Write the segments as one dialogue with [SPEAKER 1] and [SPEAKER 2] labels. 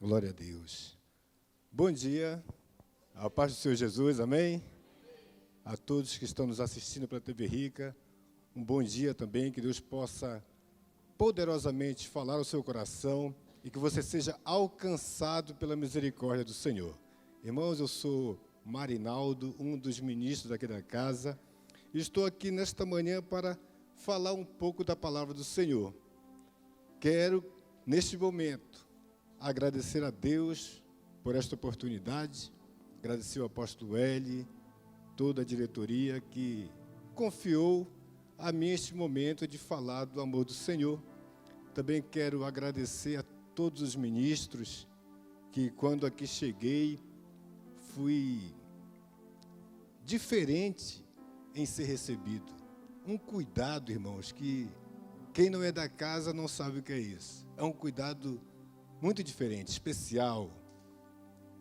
[SPEAKER 1] Glória a Deus. Bom dia, a paz do Senhor Jesus, amém? A todos que estão nos assistindo pela TV Rica, um bom dia também, que Deus possa poderosamente falar ao seu coração e que você seja alcançado pela misericórdia do Senhor. Irmãos, eu sou Marinaldo, um dos ministros aqui da casa, e estou aqui nesta manhã para falar um pouco da palavra do Senhor. Quero, neste momento, agradecer a Deus por esta oportunidade, agradecer ao apóstolo Eli, toda a diretoria que confiou a mim este momento de falar do amor do Senhor. Também quero agradecer a todos os ministros que, quando aqui cheguei, fui diferente em ser recebido. Um cuidado, irmãos, que quem não é da casa não sabe o que é isso. É um cuidado muito diferente, especial.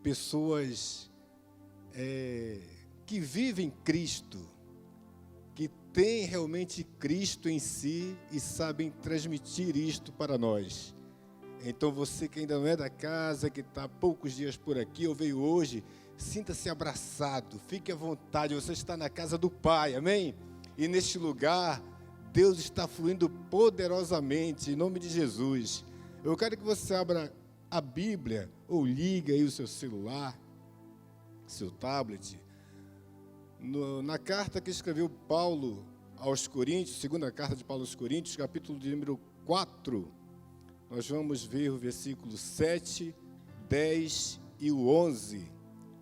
[SPEAKER 1] Pessoas que vivem Cristo, que têm realmente Cristo em si e sabem transmitir isto para nós. Então você que ainda não é da casa, que está há poucos dias por aqui ou veio hoje, sinta-se abraçado, fique à vontade, você está na casa do Pai, amém? E neste lugar, Deus está fluindo poderosamente, em nome de Jesus. Eu quero que você abra a Bíblia, ou ligue aí o seu celular, seu tablet, na carta que escreveu Paulo aos Coríntios, segunda carta de Paulo aos Coríntios, capítulo de número 4, nós vamos ver o versículo 7, 10 e o 11,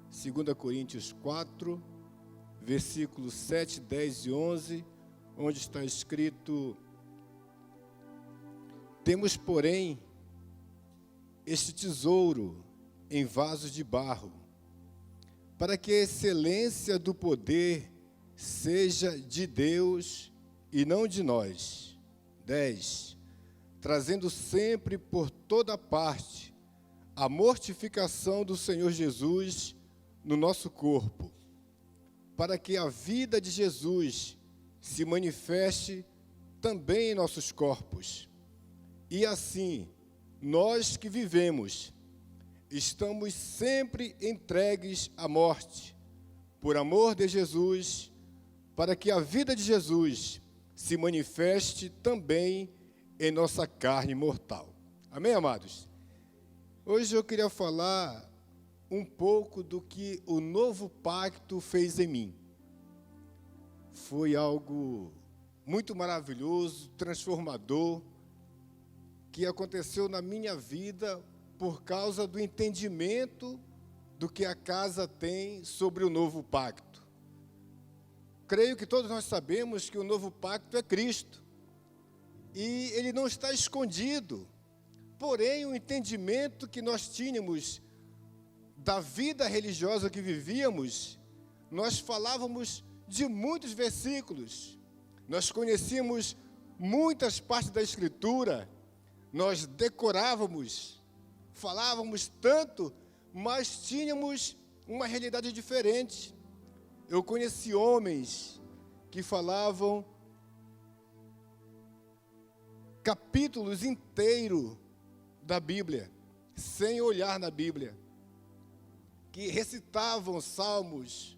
[SPEAKER 1] 2 Coríntios 4, versículos 7, 10 e 11, onde está escrito: temos, porém, este tesouro em vasos de barro, para que a excelência do poder seja de Deus e não de nós. 10. Trazendo sempre por toda parte a mortificação do Senhor Jesus no nosso corpo, para que a vida de Jesus se manifeste também em nossos corpos. E assim, nós que vivemos, estamos sempre entregues à morte, por amor de Jesus, para que a vida de Jesus se manifeste também em nossa carne mortal. Amém, amados? Hoje eu queria falar um pouco do que o novo pacto fez em mim. Foi algo muito maravilhoso, transformador, que aconteceu na minha vida por causa do entendimento do que a casa tem sobre o novo pacto. Creio que todos nós sabemos que o novo pacto é Cristo, e ele não está escondido. Porém, o entendimento que nós tínhamos da vida religiosa que vivíamos, nós falávamos de muitos versículos, nós conhecíamos muitas partes da Escritura, nós decorávamos, falávamos tanto, mas tínhamos uma realidade diferente. Eu conheci homens que falavam capítulos inteiros da Bíblia, sem olhar na Bíblia, que recitavam salmos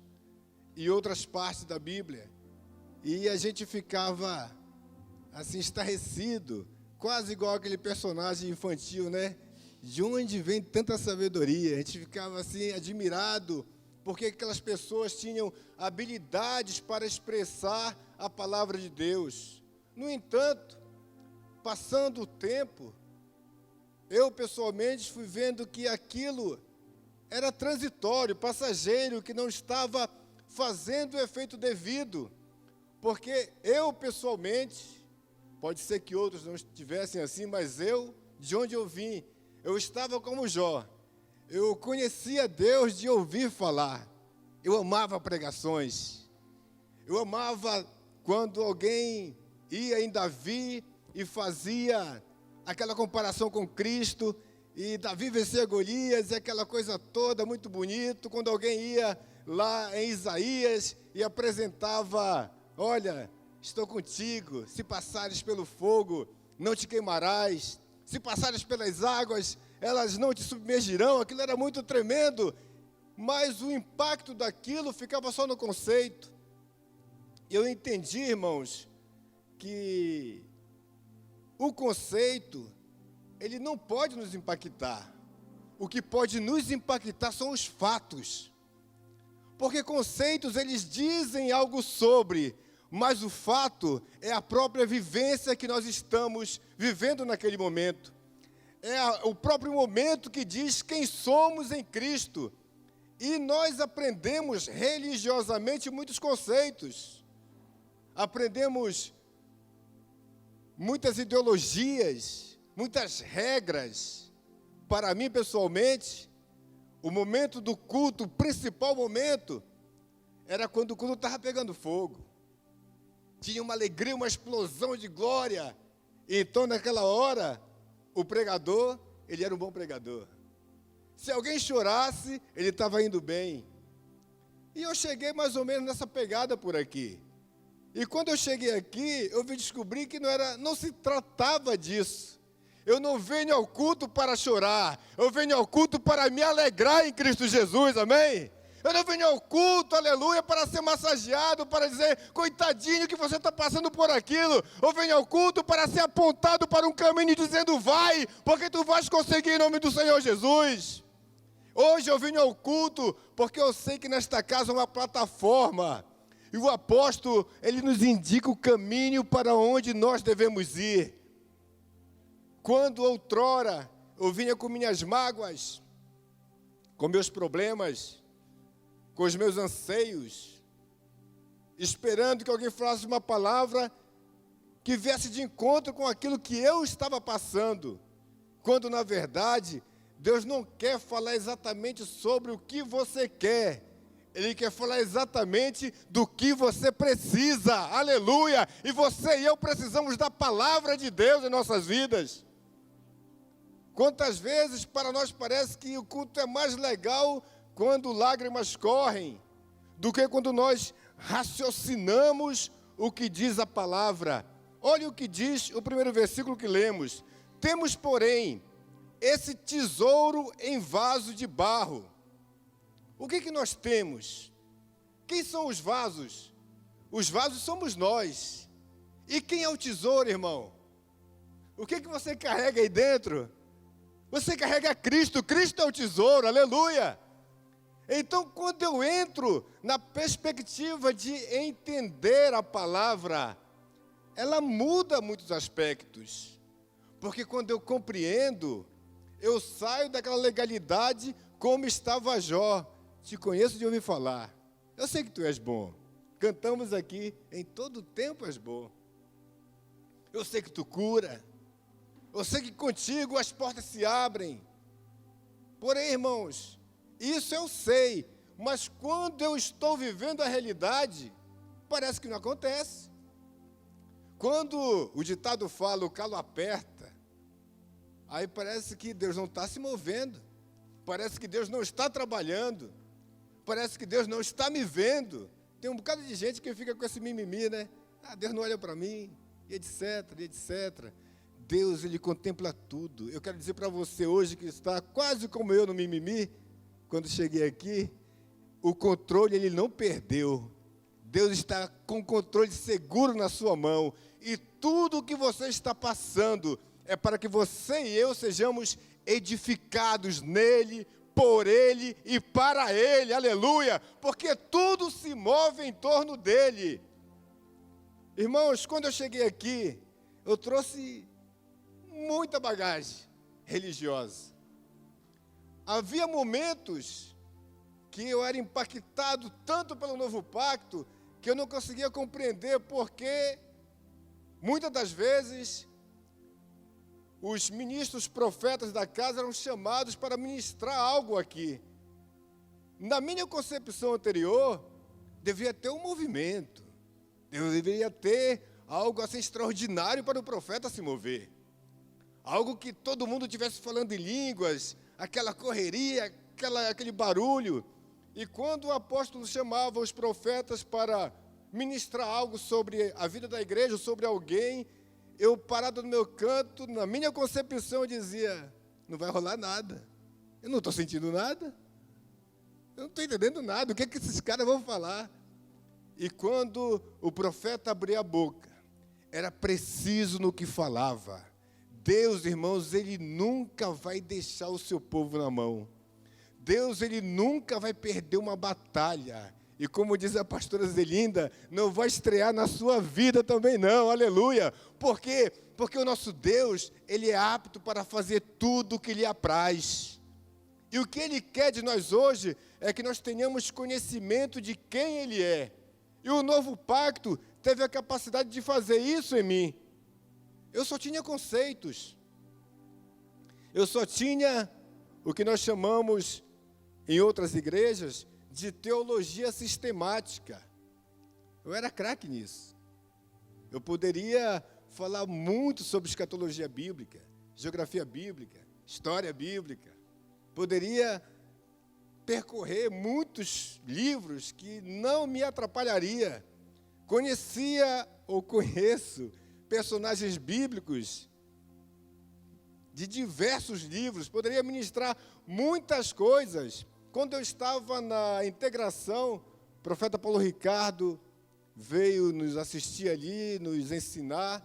[SPEAKER 1] e outras partes da Bíblia, e a gente ficava assim estarrecido, quase igual aquele personagem infantil, né? De onde vem tanta sabedoria? A gente ficava assim admirado, porque aquelas pessoas tinham habilidades para expressar a palavra de Deus. No entanto, passando o tempo, eu pessoalmente fui vendo que aquilo era transitório, passageiro, que não estava fazendo o efeito devido, porque eu pessoalmente, pode ser que outros não estivessem assim, mas eu, de onde eu vim, eu estava como Jó. Eu conhecia Deus de ouvir falar. Eu amava pregações. Eu amava quando alguém ia em Davi e fazia aquela comparação com Cristo, e Davi vencia Golias, e aquela coisa toda, muito bonito. Quando alguém ia lá em Isaías e apresentava: olha, estou contigo, se passares pelo fogo, não te queimarás. Se passares pelas águas, elas não te submergirão, aquilo era muito tremendo, mas o impacto daquilo ficava só no conceito. Eu entendi, irmãos, que o conceito, ele não pode nos impactar. O que pode nos impactar são os fatos. Porque conceitos, eles dizem algo sobre, mas o fato é a própria vivência que nós estamos vivendo naquele momento. É o próprio momento que diz quem somos em Cristo. E nós aprendemos religiosamente muitos conceitos. Aprendemos muitas ideologias, muitas regras. Para mim, pessoalmente, o momento do culto, o principal momento, era quando o culto estava pegando fogo. Tinha uma alegria, uma explosão de glória. E então, naquela hora, o pregador, ele era um bom pregador. Se alguém chorasse, ele estava indo bem. E eu cheguei mais ou menos nessa pegada por aqui. E quando eu cheguei aqui, eu vim descobrir que não se tratava disso. Eu não venho ao culto para chorar, eu venho ao culto para me alegrar em Cristo Jesus, amém? Eu não venho ao culto, aleluia, para ser massageado, para dizer, coitadinho que você está passando por aquilo. Eu venho ao culto para ser apontado para um caminho dizendo, vai, porque tu vais conseguir em nome do Senhor Jesus. Hoje eu venho ao culto porque eu sei que nesta casa é uma plataforma. E o apóstolo, ele nos indica o caminho para onde nós devemos ir. Quando outrora eu vinha com minhas mágoas, com meus problemas, com os meus anseios, esperando que alguém falasse uma palavra que viesse de encontro com aquilo que eu estava passando, quando na verdade Deus não quer falar exatamente sobre o que você quer, Ele quer falar exatamente do que você precisa, aleluia, e você e eu precisamos da palavra de Deus em nossas vidas. Quantas vezes para nós parece que o culto é mais legal quando lágrimas correm, do que quando nós raciocinamos o que diz a palavra. Olha o que diz o primeiro versículo que lemos. Temos, porém, esse tesouro em vaso de barro. O que nós temos? Quem são os vasos? Os vasos somos nós. E quem é o tesouro, irmão? O que você carrega aí dentro? Você carrega Cristo, Cristo é o tesouro, aleluia. Então, quando eu entro na perspectiva de entender a palavra, ela muda muitos aspectos. Porque quando eu compreendo, eu saio daquela legalidade como estava Jó. Te conheço de ouvir falar. Eu sei que tu és bom. Cantamos aqui, em todo tempo és bom. Eu sei que tu cura. Eu sei que contigo as portas se abrem. Porém, irmãos, isso eu sei. Mas quando eu estou vivendo a realidade, parece que não acontece. Quando o ditado fala, o calo aperta, aí parece que Deus não está se movendo. Parece que Deus não está trabalhando. Parece que Deus não está me vendo. Tem um bocado de gente que fica com esse mimimi, né? Ah, Deus não olha para mim, e etc, e etc. Deus, Ele contempla tudo. Eu quero dizer para você hoje que está quase como eu no mimimi, quando cheguei aqui, o controle Ele não perdeu. Deus está com o controle seguro na sua mão. E tudo o que você está passando é para que você e eu sejamos edificados nele, por Ele e para Ele, aleluia, porque tudo se move em torno dEle. Irmãos, quando eu cheguei aqui, eu trouxe muita bagagem religiosa. Havia momentos que eu era impactado tanto pelo novo pacto, que eu não conseguia compreender porque, muitas das vezes, os ministros profetas da casa eram chamados para ministrar algo aqui. Na minha concepção anterior, devia ter um movimento. Deveria ter algo assim extraordinário para o profeta se mover. Algo que todo mundo estivesse falando em línguas, aquela correria, aquele barulho. E quando o apóstolo chamava os profetas para ministrar algo sobre a vida da igreja, sobre alguém, eu parado no meu canto, na minha concepção, eu dizia, não vai rolar nada. Eu não estou sentindo nada. Eu não estou entendendo nada. O que é que esses caras vão falar? E quando o profeta abria a boca, era preciso no que falava. Deus, irmãos, Ele nunca vai deixar o seu povo na mão. Deus, Ele nunca vai perder uma batalha. E como diz a pastora Zelinda, não vai estrear na sua vida também não, aleluia. Por quê? Porque o nosso Deus, Ele é apto para fazer tudo o que lhe apraz. E o que Ele quer de nós hoje é que nós tenhamos conhecimento de quem Ele é. E o novo pacto teve a capacidade de fazer isso em mim. Eu só tinha conceitos. Eu só tinha o que nós chamamos, em outras igrejas, de teologia sistemática. Eu era craque nisso. Eu poderia falar muito sobre escatologia bíblica, geografia bíblica, história bíblica. Poderia percorrer muitos livros que não me atrapalharia. Conhecia ou conheço personagens bíblicos de diversos livros. Poderia ministrar muitas coisas. Quando eu estava na integração, o profeta Paulo Ricardo veio nos assistir ali, nos ensinar,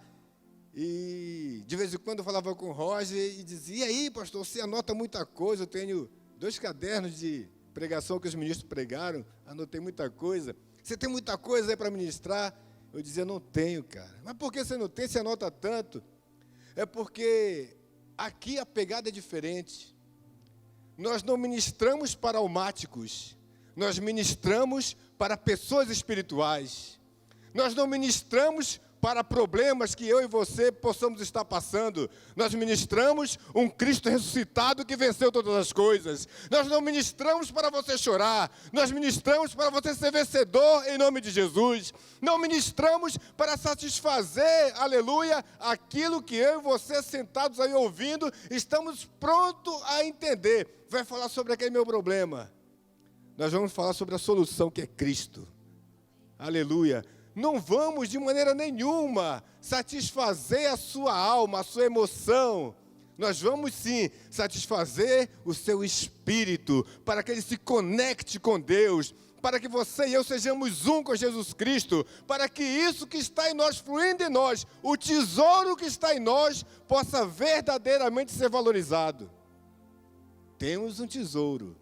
[SPEAKER 1] e de vez em quando eu falava com o Roger e dizia: e aí, pastor, você anota muita coisa. Eu tenho 2 cadernos de pregação que os ministros pregaram, anotei muita coisa. Você tem muita coisa aí para ministrar? Eu dizia: não tenho, cara. Mas por que você não tem, você anota tanto? É porque aqui a pegada é diferente. Nós não ministramos para almáticos, nós ministramos para pessoas espirituais. Nós não ministramos para problemas que eu e você possamos estar passando. Nós ministramos um Cristo ressuscitado que venceu todas as coisas. Nós não ministramos para você chorar, nós ministramos para você ser vencedor em nome de Jesus. Não ministramos para satisfazer, aleluia, aquilo que eu e você sentados aí ouvindo, estamos prontos a entender. Vai falar sobre aquele meu problema. Nós vamos falar sobre a solução que é Cristo. Aleluia. Não vamos de maneira nenhuma satisfazer a sua alma, a sua emoção. Nós vamos sim satisfazer o seu espírito, para que ele se conecte com Deus, para que você e eu sejamos um com Jesus Cristo, para que isso que está em nós, fluindo em nós, o tesouro que está em nós, possa verdadeiramente ser valorizado. Temos um tesouro,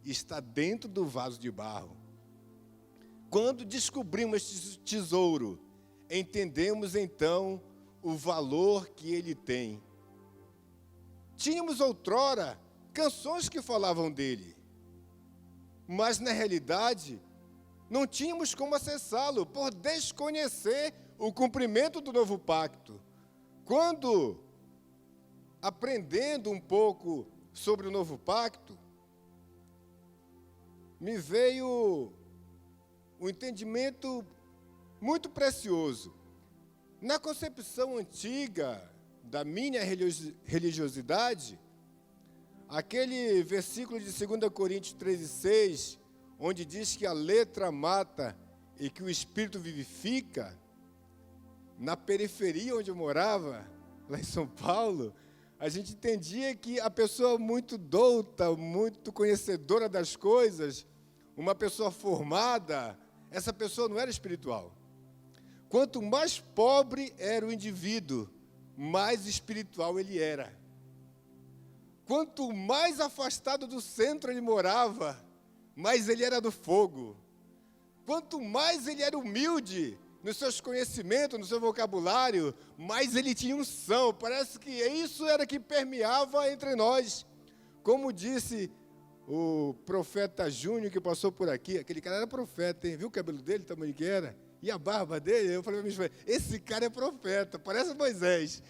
[SPEAKER 1] está dentro do vaso de barro. Quando descobrimos esse tesouro, entendemos então o valor que ele tem. Tínhamos outrora canções que falavam dele, mas na realidade não tínhamos como acessá-lo por desconhecer o cumprimento do novo pacto. Quando, aprendendo um pouco sobre o novo pacto, me veio um entendimento muito precioso. Na concepção antiga da minha religiosidade, aquele versículo de 2 Coríntios 13:6, onde diz que a letra mata e que o espírito vivifica, na periferia onde eu morava, lá em São Paulo, a gente entendia que a pessoa muito douta, muito conhecedora das coisas, uma pessoa formada, essa pessoa não era espiritual. Quanto mais pobre era o indivíduo, mais espiritual ele era. Quanto mais afastado do centro ele morava, mais ele era do fogo. Quanto mais ele era humilde nos seus conhecimentos, no seu vocabulário, mais ele tinha unção. Parece que isso era que permeava entre nós. Como disse o profeta Júnior que passou por aqui, aquele cara era profeta, hein? Viu o cabelo dele, o tamanho que era? E a barba dele? Eu falei para minha esposa, esse cara é profeta, parece Moisés.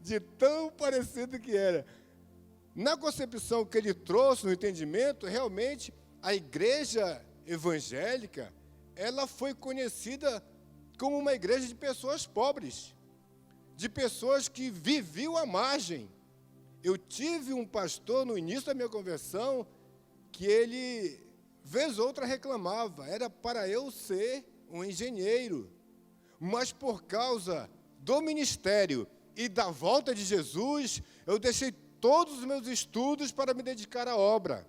[SPEAKER 1] De tão parecido que era. Na concepção que ele trouxe, no entendimento, realmente, a igreja evangélica, ela foi conhecida como uma igreja de pessoas pobres, de pessoas que viviam à margem. Eu tive um pastor no início da minha conversão que ele, vez ou outra, reclamava. Era para eu ser um engenheiro. Mas por causa do ministério e da volta de Jesus, eu deixei todos os meus estudos para me dedicar à obra.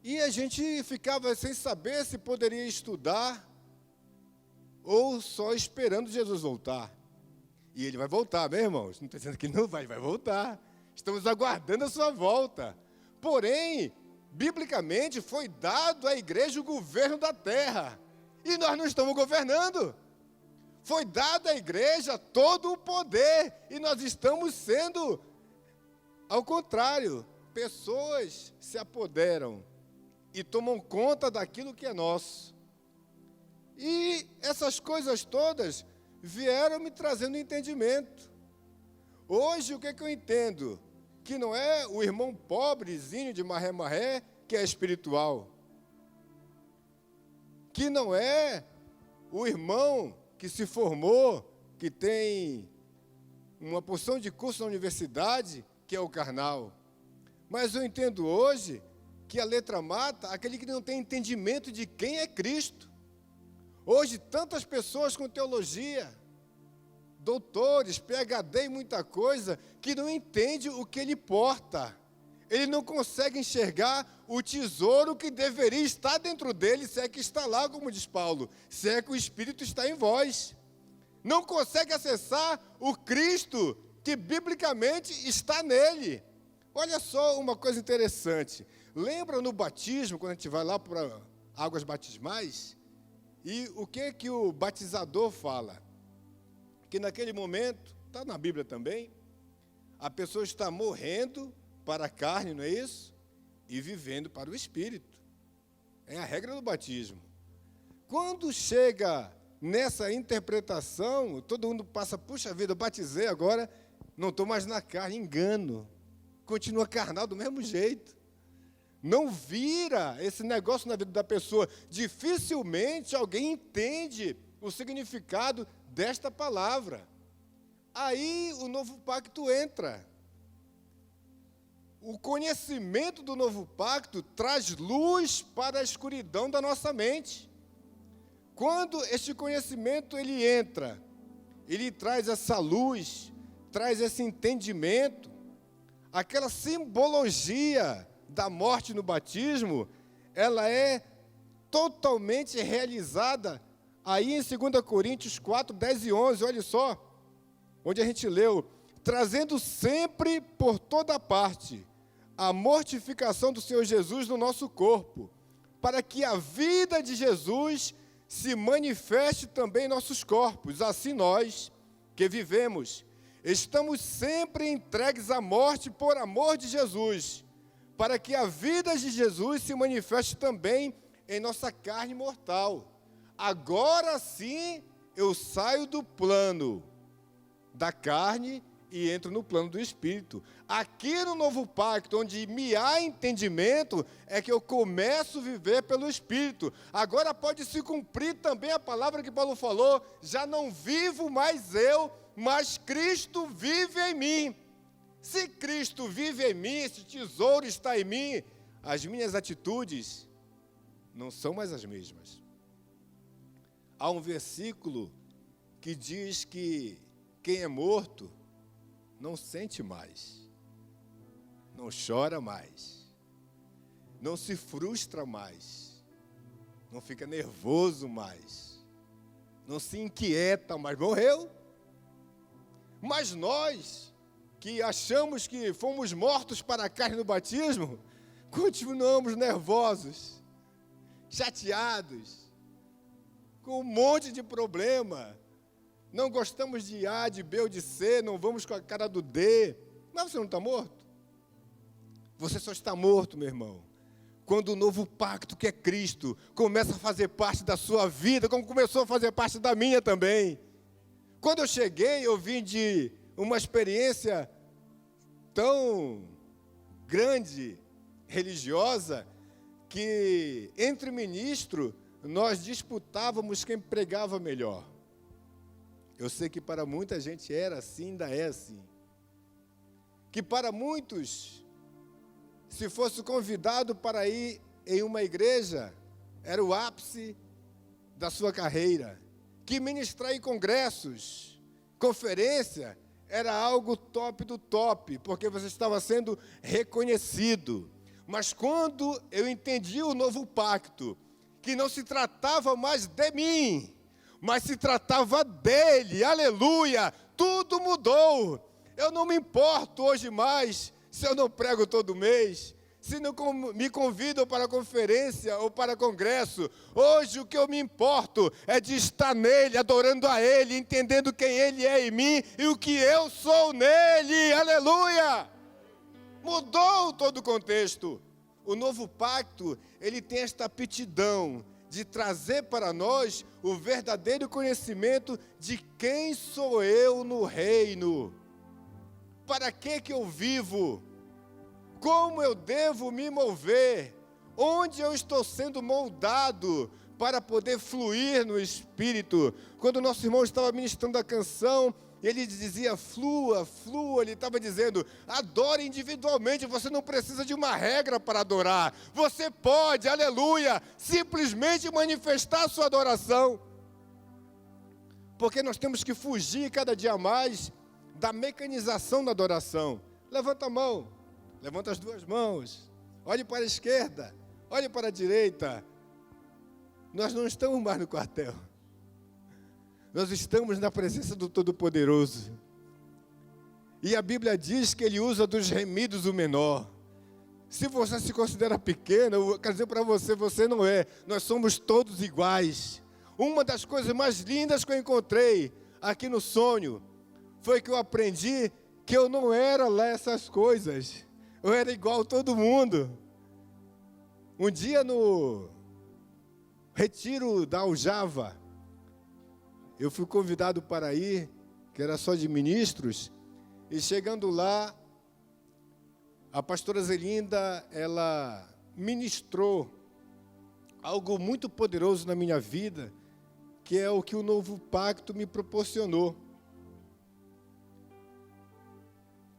[SPEAKER 1] E a gente ficava sem saber se poderia estudar ou só esperando Jesus voltar. E ele vai voltar, meus irmãos. Não estou dizendo que não vai voltar. Estamos aguardando a sua volta. Porém, biblicamente, foi dado à igreja o governo da terra. E nós não estamos governando. Foi dado à igreja todo o poder. E nós estamos sendo, ao contrário, pessoas se apoderam e tomam conta daquilo que é nosso. E essas coisas todas vieram me trazendo entendimento. Hoje, o que eu entendo? Que não é o irmão pobrezinho de marré-marré que é espiritual. Que não é o irmão que se formou, que tem uma porção de curso na universidade, que é o carnal. Mas eu entendo hoje que a letra mata aquele que não tem entendimento de quem é Cristo. Hoje, tantas pessoas com teologia, doutores, PhD e muita coisa, que não entende o que ele porta. Ele não consegue enxergar o tesouro que deveria estar dentro dele, se é que está lá, como diz Paulo, se é que o Espírito está em vós. Não consegue acessar o Cristo que biblicamente está nele. Olha só uma coisa interessante. Lembra no batismo, quando a gente vai lá para águas batismais, e o que o batizador fala? Que naquele momento, está na Bíblia também, a pessoa está morrendo para a carne, não é isso? E vivendo para o Espírito. É a regra do batismo. Quando chega nessa interpretação, todo mundo passa, puxa vida, eu batizei agora, não estou mais na carne, engano. Continua carnal do mesmo jeito. Não vira esse negócio na vida da pessoa. Dificilmente alguém entende o significado desta palavra. Aí o novo pacto entra. O conhecimento do novo pacto traz luz para a escuridão da nossa mente. Quando este conhecimento ele entra, ele traz essa luz, traz esse entendimento, aquela simbologia da morte no batismo, ela é totalmente realizada aí em 2 Coríntios 4, 10 e 11, olha só, onde a gente leu, trazendo sempre por toda parte a mortificação do Senhor Jesus no nosso corpo, para que a vida de Jesus se manifeste também em nossos corpos. Assim nós, que vivemos, estamos sempre entregues à morte por amor de Jesus, para que a vida de Jesus se manifeste também em nossa carne mortal. Agora sim, eu saio do plano da carne e entro no plano do Espírito. Aqui no novo pacto, onde me há entendimento, é que eu começo a viver pelo Espírito. Agora pode se cumprir também a palavra que Paulo falou, já não vivo mais eu, mas Cristo vive em mim. Se Cristo vive em mim, esse tesouro está em mim, as minhas atitudes não são mais as mesmas. Há um versículo que diz que quem é morto não sente mais, não chora mais, não se frustra mais, não fica nervoso mais, não se inquieta mais, morreu. Mas nós, que achamos que fomos mortos para a carne no batismo, continuamos nervosos, chateados, com um monte de problema. Não gostamos de A, de B ou de C, não vamos com a cara do D. Mas você não está morto? Você só está morto, meu irmão, quando o novo pacto, que é Cristo, começa a fazer parte da sua vida, como começou a fazer parte da minha também. Quando eu cheguei, eu vim de uma experiência tão grande, religiosa, que entre ministros nós disputávamos quem pregava melhor. Eu sei que para muita gente era assim, ainda é assim. Que para muitos, se fosse convidado para ir em uma igreja, era o ápice da sua carreira. Que ministrar em congressos, conferência, era algo top do top, porque você estava sendo reconhecido. Mas quando eu entendi o novo pacto, que não se tratava mais de mim, mas se tratava dele, aleluia, tudo mudou. Eu não me importo hoje mais se eu não prego todo mês, se não me convidam para conferência ou para congresso. Hoje o que eu me importo é de estar nele, adorando a ele, entendendo quem ele é em mim e o que eu sou nele, aleluia. Mudou todo o contexto. O novo pacto, ele tem esta aptidão de trazer para nós o verdadeiro conhecimento de quem sou eu no reino. Para que eu vivo? Como eu devo me mover? Onde eu estou sendo moldado para poder fluir no Espírito? Quando o nosso irmão estava ministrando a canção, ele dizia flua, flua, ele estava dizendo, adore individualmente, você não precisa de uma regra para adorar. Você pode, aleluia, simplesmente manifestar a sua adoração. Porque nós temos que fugir cada dia mais da mecanização da adoração. Levanta a mão, levanta as duas mãos, olhe para a esquerda, olhe para a direita. Nós não estamos mais no quartel. Nós estamos na presença do Todo-Poderoso. E a Bíblia diz que Ele usa dos remidos o menor. Se você se considera pequeno, eu quero dizer para você, você não é. Nós somos todos iguais. Uma das coisas mais lindas que eu encontrei aqui no sonho foi que eu aprendi que eu não era lá essas coisas. Eu era igual a todo mundo. Um dia no retiro da Aljava, eu fui convidado para ir, que era só de ministros, e chegando lá, a pastora Zelinda, ela ministrou algo muito poderoso na minha vida, que é o que o novo pacto me proporcionou.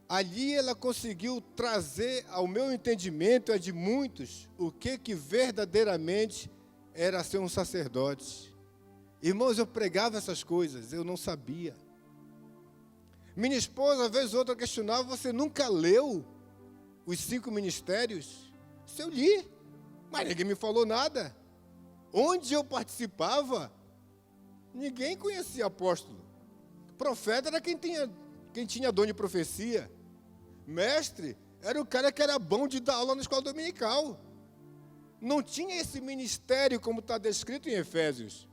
[SPEAKER 1] Ali ela conseguiu trazer ao meu entendimento, a de muitos, o que verdadeiramente era ser um sacerdote. Irmãos, eu pregava essas coisas, eu não sabia. Minha esposa, às vezes outra questionava, você nunca leu os 5 ministérios? Isso eu li, mas ninguém me falou nada. Onde eu participava, ninguém conhecia apóstolo. Profeta era quem tinha dom de profecia. Mestre era o cara que era bom de dar aula na escola dominical. Não tinha esse ministério como está descrito em Efésios.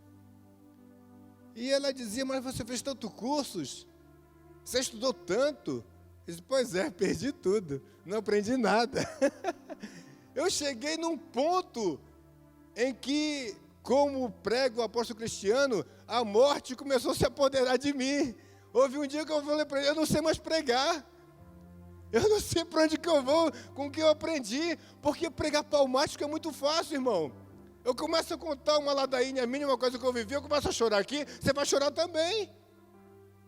[SPEAKER 1] E ela dizia, mas você fez tantos cursos, você estudou tanto. Eu disse, pois é, perdi tudo, não aprendi nada. Eu cheguei num ponto em que, como prega o apóstolo Cristiano, a morte começou a se apoderar de mim. Houve um dia que eu falei para ele, eu não sei mais pregar. Eu não sei para onde que eu vou com o que eu aprendi, porque pregar palmático é muito fácil, irmão. Eu começo a contar uma ladainha minha, uma coisa que eu vivi, eu começo a chorar aqui, você vai chorar também.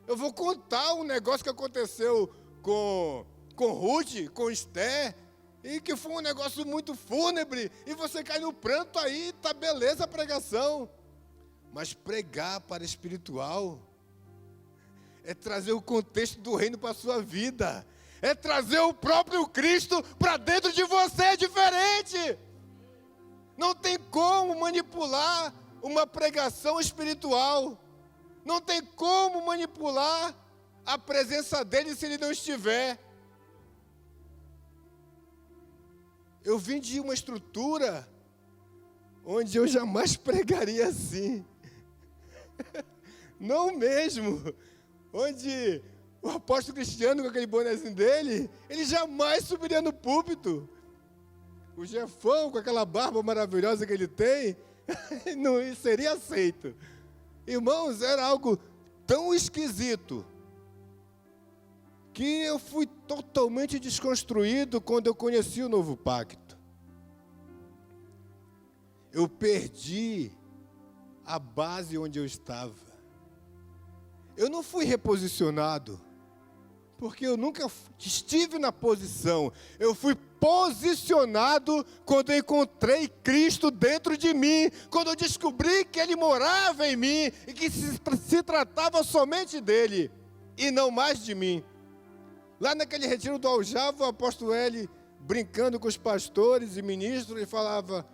[SPEAKER 1] Eu vou contar um negócio que aconteceu com Ruth, com Esther, e que foi um negócio muito fúnebre, e você cai no pranto aí, tá beleza a pregação. Mas pregar para espiritual é trazer o contexto do reino para a sua vida, é trazer o próprio Cristo para dentro de você, é diferente. Não tem como manipular uma pregação espiritual. Não tem como manipular a presença dele se ele não estiver. Eu vim de uma estrutura onde eu jamais pregaria assim. Não mesmo. Onde o apóstolo Cristiano, com aquele bonezinho dele, ele jamais subiria no púlpito. O Jefão, com aquela barba maravilhosa que ele tem, não seria aceito. Irmãos, era algo tão esquisito, que eu fui totalmente desconstruído quando eu conheci o novo pacto. Eu perdi a base onde eu estava. Eu não fui reposicionado, porque eu nunca estive na posição. Eu fui posicionado quando eu encontrei Cristo dentro de mim, quando eu descobri que Ele morava em mim e que se tratava somente dEle. e não mais de mim. Lá naquele retiro do Aljava, o apóstolo L, brincando com os pastores e ministros, ele falava,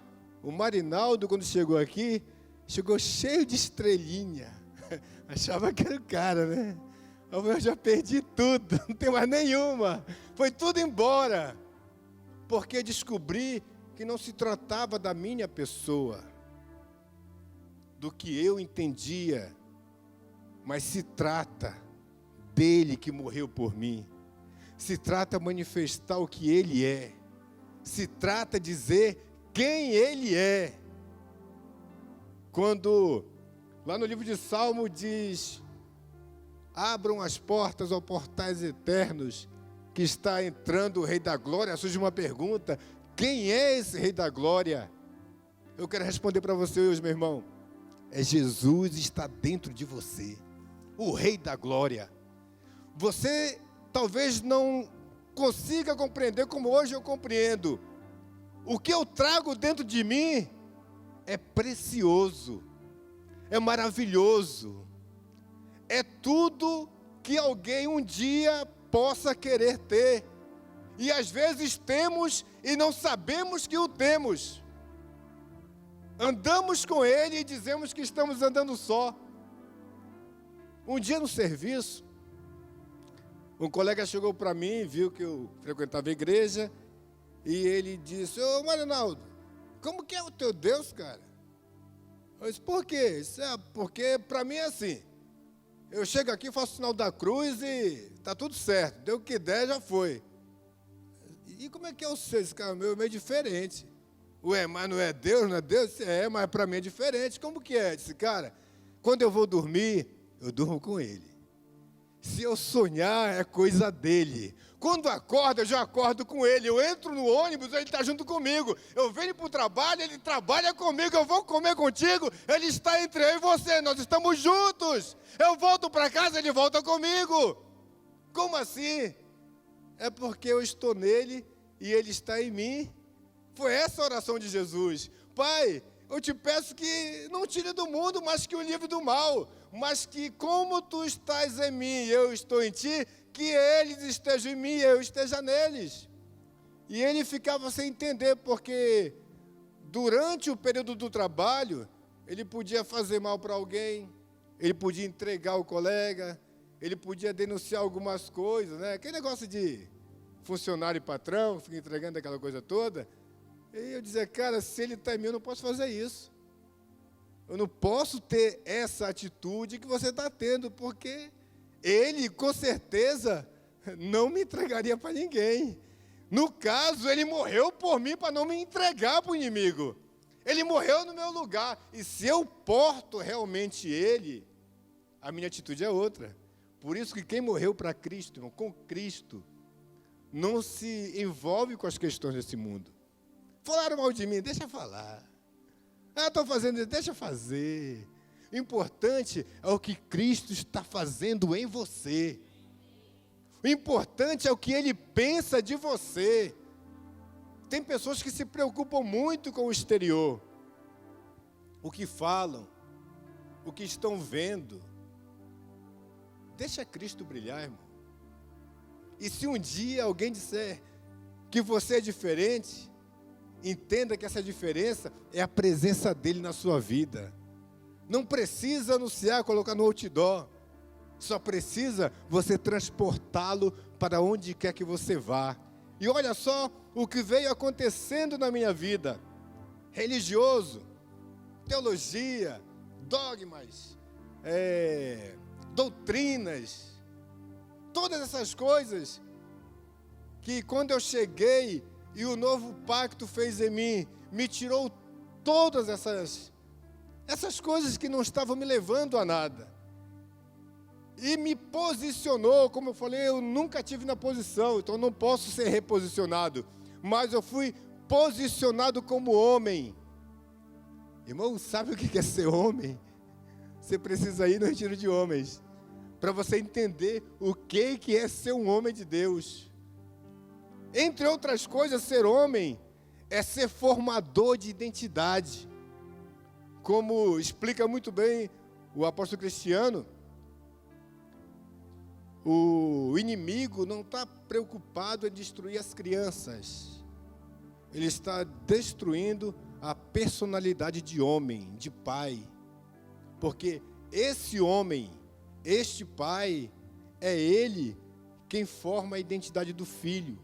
[SPEAKER 1] o Marinaldo, quando chegou aqui, chegou cheio de estrelinha. Achava que era o cara, né? Eu já perdi tudo, não tem mais nenhuma. Foi tudo embora. Porque descobri que não se tratava da minha pessoa, do que eu entendia, mas se trata dele que morreu por mim. Se trata de manifestar o que ele é. Se trata de dizer quem ele é. Quando, lá no livro de Salmo diz, abram as portas aos portais eternos, que está entrando o Rei da Glória, surge uma pergunta, quem é esse Rei da Glória? Eu quero responder para você hoje, meu irmão, é Jesus está dentro de você, o Rei da Glória. Você talvez não consiga compreender como hoje eu compreendo. O que eu trago dentro de mim é precioso, é maravilhoso, é tudo que alguém um dia possa querer ter. E às vezes temos e não sabemos que o temos. Andamos com ele e dizemos que estamos andando só. Um dia no serviço, um colega chegou para mim, viu que eu frequentava a igreja, e ele disse, ô Marinaldo, como que é o teu Deus, cara? Eu disse, por quê? Isso é porque para mim é assim, eu chego aqui, faço o sinal da cruz e está tudo certo, deu o que der, já foi. E como é que é o seu? Esse cara meu é meio diferente. Ué, mas não é Deus, não é Deus? É, mas para mim é diferente. Como que é? Disse, cara, quando eu vou dormir, eu durmo com ele. Se eu sonhar, é coisa dele. Quando acordo, eu já acordo com ele. Eu entro no ônibus, ele está junto comigo. Eu venho para o trabalho, ele trabalha comigo. Eu vou comer contigo, ele está entre eu e você. Nós estamos juntos. Eu volto para casa, ele volta comigo. Como assim? É porque eu estou nele e ele está em mim. Foi essa a oração de Jesus. Pai, eu te peço que não tire do mundo, mas que o livre do mal. Mas que como tu estás em mim e eu estou em ti, que eles estejam em mim e eu esteja neles. E ele ficava sem entender, porque durante o período do trabalho, ele podia fazer mal para alguém, ele podia entregar o colega, ele podia denunciar algumas coisas, né? Aquele negócio de funcionário e patrão, fica entregando aquela coisa toda. E eu dizia, cara, se ele está em mim, eu não posso fazer isso. Eu não posso ter essa atitude que você está tendo, porque ele, com certeza, não me entregaria para ninguém. No caso, ele morreu por mim para não me entregar para o inimigo. Ele morreu no meu lugar. E se eu porto realmente ele, a minha atitude é outra. Por isso que quem morreu para Cristo, irmão, com Cristo, não se envolve com as questões desse mundo. Falaram mal de mim, deixa falar. Ah, estou fazendo isso, deixa fazer. O importante é o que Cristo está fazendo em você. O importante é o que Ele pensa de você. Tem pessoas que se preocupam muito com o exterior. O que falam, o que estão vendo. Deixa Cristo brilhar, irmão. E se um dia alguém disser que você é diferente, entenda que essa diferença é a presença dele na sua vida. Não precisa anunciar, colocar no outdoor. Só precisa você transportá-lo para onde quer que você vá. E olha só o que veio acontecendo na minha vida. Religioso, teologia, dogmas, doutrinas, todas essas coisas que quando eu cheguei e o novo pacto fez em mim, me tirou todas essas coisas que não estavam me levando a nada. E me posicionou, como eu falei, eu nunca tive na posição, então não posso ser reposicionado. Mas eu fui posicionado como homem. Irmão, sabe o que é ser homem? Você precisa ir no retiro de homens, para você entender o que é ser um homem de Deus. Entre outras coisas, ser homem é ser formador de identidade. Como explica muito bem o apóstolo Cristiano, o inimigo não está preocupado em destruir as crianças. Ele está destruindo a personalidade de homem, de pai. Porque esse homem, este pai, é ele quem forma a identidade do filho.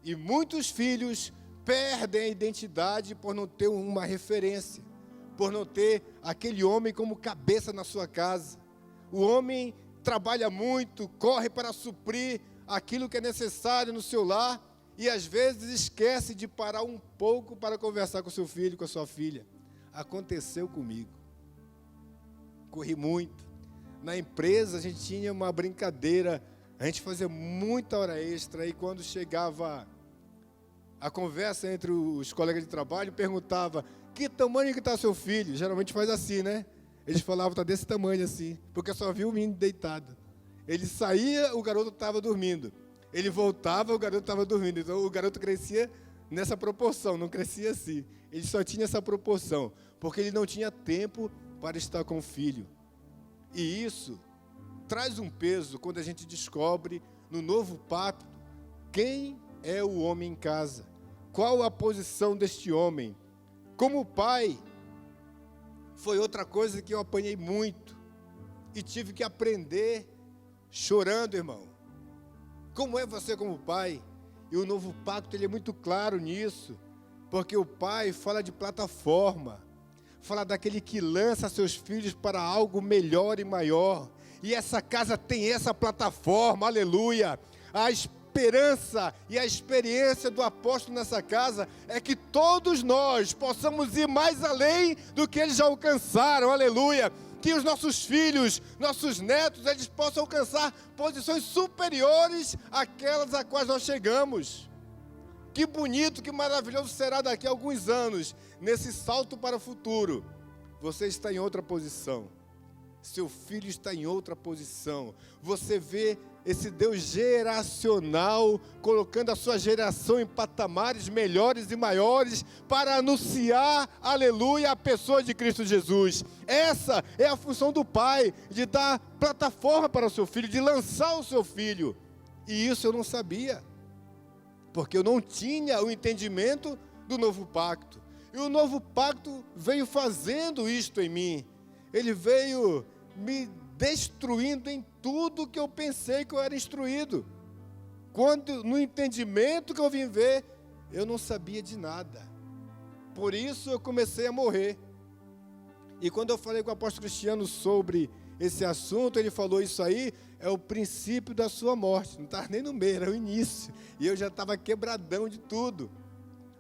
[SPEAKER 1] E muitos filhos perdem a identidade por não ter uma referência, por não ter aquele homem como cabeça na sua casa. O homem trabalha muito, corre para suprir aquilo que é necessário no seu lar e às vezes esquece de parar um pouco para conversar com seu filho, com a sua filha. Aconteceu comigo. Corri muito. Na empresa a gente tinha uma brincadeira, a gente fazia muita hora extra e quando chegava a conversa entre os colegas de trabalho, perguntava: que tamanho que está seu filho? Geralmente faz assim, né? Eles falavam: está desse tamanho assim, porque só viu o menino deitado. Ele saía, o garoto estava dormindo. Ele voltava, o garoto estava dormindo. Então o garoto crescia nessa proporção, não crescia assim. Ele só tinha essa proporção, porque ele não tinha tempo para estar com o filho. E isso traz um peso quando a gente descobre no novo pacto quem é o homem em casa. Qual a posição deste homem? Como pai, foi outra coisa que eu apanhei muito e tive que aprender chorando, irmão. Como é você como pai? E o novo pacto ele é muito claro nisso, porque o pai fala de plataforma, fala daquele que lança seus filhos para algo melhor e maior. E essa casa tem essa plataforma, aleluia. A esperança e a experiência do apóstolo nessa casa é que todos nós possamos ir mais além do que eles já alcançaram, aleluia. Que os nossos filhos, nossos netos, eles possam alcançar posições superiores àquelas a quais nós chegamos. Que bonito, que maravilhoso será daqui a alguns anos, nesse salto para o futuro. Você está em outra posição. Seu filho está em outra posição. Você vê esse Deus geracional colocando a sua geração em patamares melhores e maiores para anunciar, aleluia, a pessoa de Cristo Jesus. Essa é a função do pai, de dar plataforma para o seu filho, de lançar o seu filho. E isso eu não sabia, porque eu não tinha o entendimento do novo pacto. E o novo pacto veio fazendo isto em mim. Ele veio me destruindo em tudo que eu pensei que eu era instruído. Quando, no entendimento que eu vim ver, eu não sabia de nada. Por isso eu comecei a morrer. E quando eu falei com o apóstolo Cristiano sobre esse assunto, ele falou: isso aí é o princípio da sua morte. Não estava nem no meio, era o início. E eu já estava quebradão de tudo.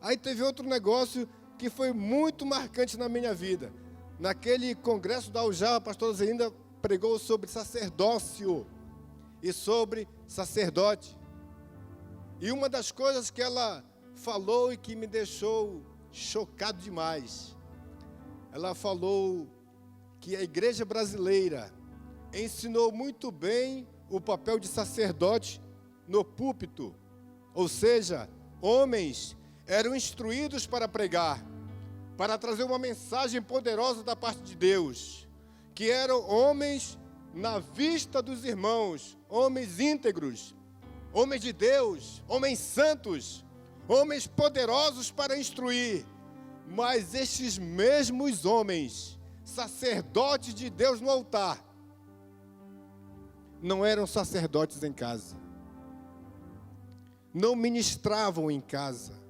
[SPEAKER 1] Aí teve outro negócio que foi muito marcante na minha vida. Naquele congresso da UJA, a pastora Zelinda pregou sobre sacerdócio e sobre sacerdote. E uma das coisas que ela falou e que me deixou chocado demais, ela falou que a igreja brasileira ensinou muito bem o papel de sacerdote no púlpito. Ou seja, homens eram instruídos para pregar, para trazer uma mensagem poderosa da parte de Deus, que eram homens na vista dos irmãos, homens íntegros, homens de Deus, homens santos, homens poderosos para instruir. Mas estes mesmos homens, sacerdotes de Deus no altar, não eram sacerdotes em casa, não ministravam em casa,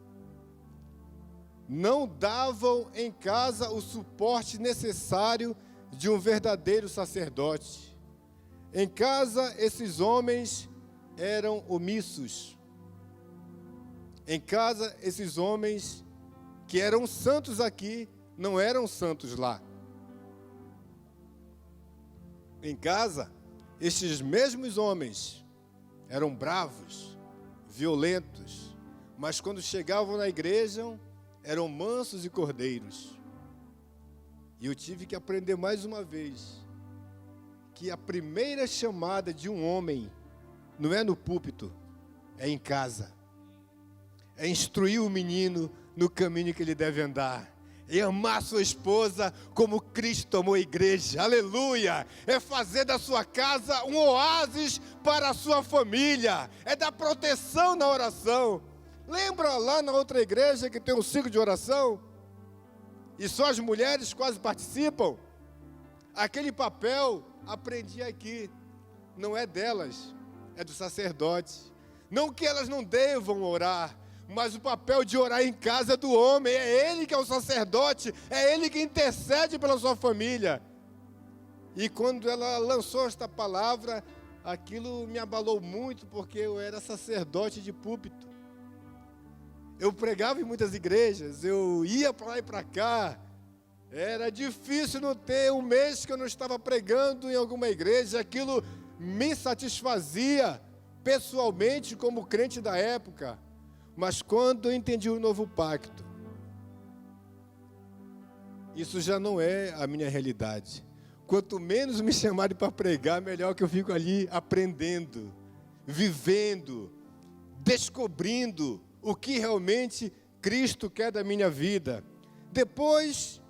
[SPEAKER 1] não davam em casa o suporte necessário de um verdadeiro sacerdote. Em casa, esses homens eram omissos. Em casa, esses homens que eram santos aqui, não eram santos lá. Em casa, estes mesmos homens eram bravos, violentos, mas quando chegavam na igreja, eram mansos e cordeiros. E eu tive que aprender mais uma vez que a primeira chamada de um homem não é no púlpito, é em casa. É instruir o menino no caminho que ele deve andar. é amar sua esposa como Cristo amou a igreja, aleluia, é fazer da sua casa um oásis para a sua família, é dar proteção na oração. Lembra lá na outra igreja que tem um ciclo de oração? E só as mulheres quase participam? Aquele papel, aprendi aqui, não é delas, é do sacerdote. Não que elas não devam orar, mas o papel de orar em casa é do homem, é ele que é o sacerdote, é ele que intercede pela sua família. E quando ela lançou esta palavra, aquilo me abalou muito, porque eu era sacerdote de púlpito. Eu pregava em muitas igrejas, eu ia para lá e para cá. Era difícil não ter um mês que eu não estava pregando em alguma igreja. Aquilo me satisfazia pessoalmente como crente da época. Mas quando eu entendi o novo pacto, isso já não é a minha realidade. Quanto menos me chamarem para pregar, melhor que eu fico ali aprendendo, vivendo, descobrindo o que realmente Cristo quer da minha vida. Depois,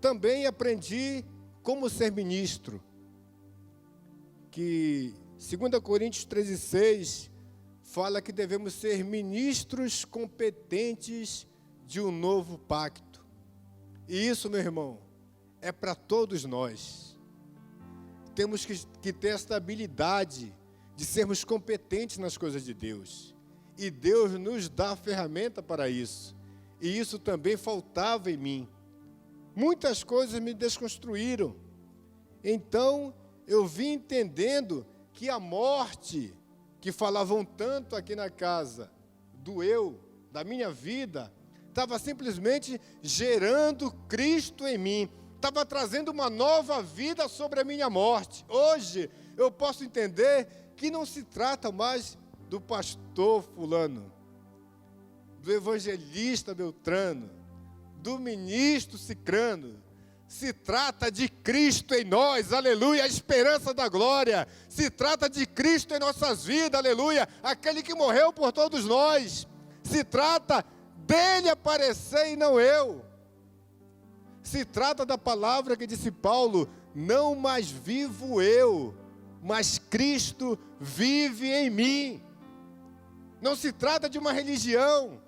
[SPEAKER 1] também aprendi como ser ministro. Que 2 Coríntios 13:6 fala que devemos ser ministros competentes de um novo pacto. E isso, meu irmão, é para todos nós. Temos que ter esta habilidade de sermos competentes nas coisas de Deus. E Deus nos dá a ferramenta para isso. E isso também faltava em mim. Muitas coisas me desconstruíram. Então, eu vim entendendo que a morte, que falavam tanto aqui na casa, do eu, da minha vida, estava simplesmente gerando Cristo em mim. Estava trazendo uma nova vida sobre a minha morte. Hoje, eu posso entender que não se trata mais do pastor fulano, do evangelista Beltrano, do ministro Cicrano. Se trata de Cristo em nós, aleluia, a esperança da glória. Se trata de Cristo em nossas vidas, aleluia, aquele que morreu por todos nós. Se trata dele aparecer e não eu. Se trata da palavra que disse Paulo: não mais vivo eu, mas Cristo vive em mim. Não se trata de uma religião.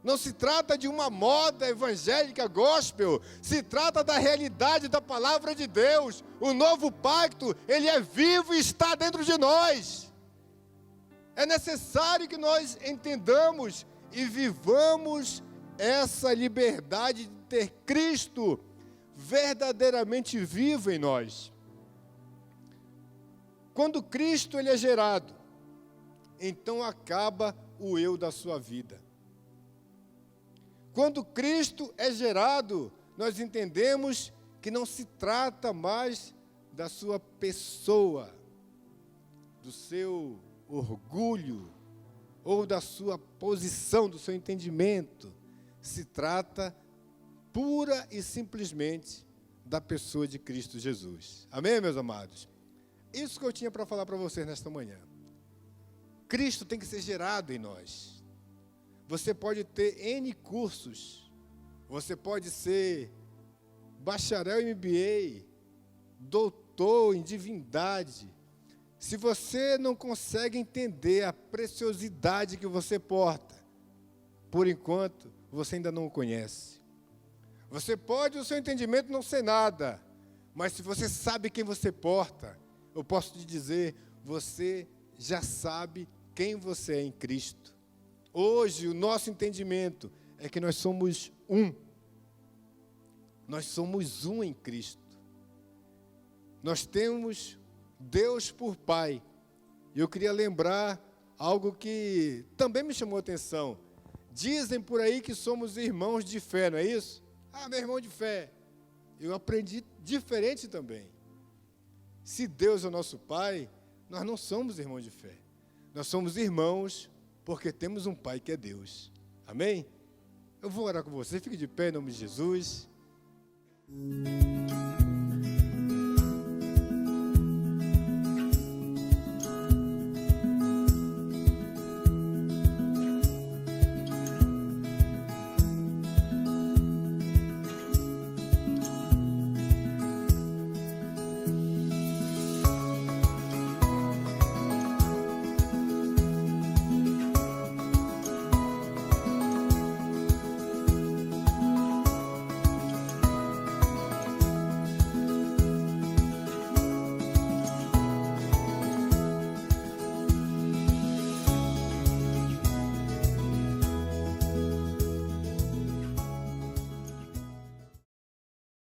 [SPEAKER 1] Não se trata de uma moda evangélica gospel, se trata da realidade da palavra de Deus. O novo pacto, ele é vivo e está dentro de nós. É necessário que nós entendamos e vivamos essa liberdade de ter Cristo verdadeiramente vivo em nós. Quando Cristo ele é gerado, então acaba o eu da sua vida. Quando Cristo é gerado, nós entendemos que não se trata mais da sua pessoa, do seu orgulho, ou da sua posição, do seu entendimento. Se trata pura e simplesmente da pessoa de Cristo Jesus. Amém, meus amados? Isso que eu tinha para falar para vocês nesta manhã. Cristo tem que ser gerado em nós. Você pode ter N cursos, você pode ser bacharel em MBA, doutor em divindade. Se você não consegue entender a preciosidade que você porta, por enquanto, você ainda não o conhece. Você pode, o seu entendimento não ser nada, mas se você sabe quem você porta, eu posso te dizer, você já sabe quem você é em Cristo. Hoje, o nosso entendimento é que nós somos um. Nós somos um em Cristo. Nós temos Deus por Pai. E eu queria lembrar algo que também me chamou a atenção. Dizem por aí que somos irmãos de fé, não é isso? Ah, meu irmão de fé. Eu aprendi diferente também. Se Deus é o nosso Pai, nós não somos irmãos de fé. Nós somos irmãos porque temos um Pai que é Deus. Amém? Eu vou orar com você. Fique de pé em nome de Jesus.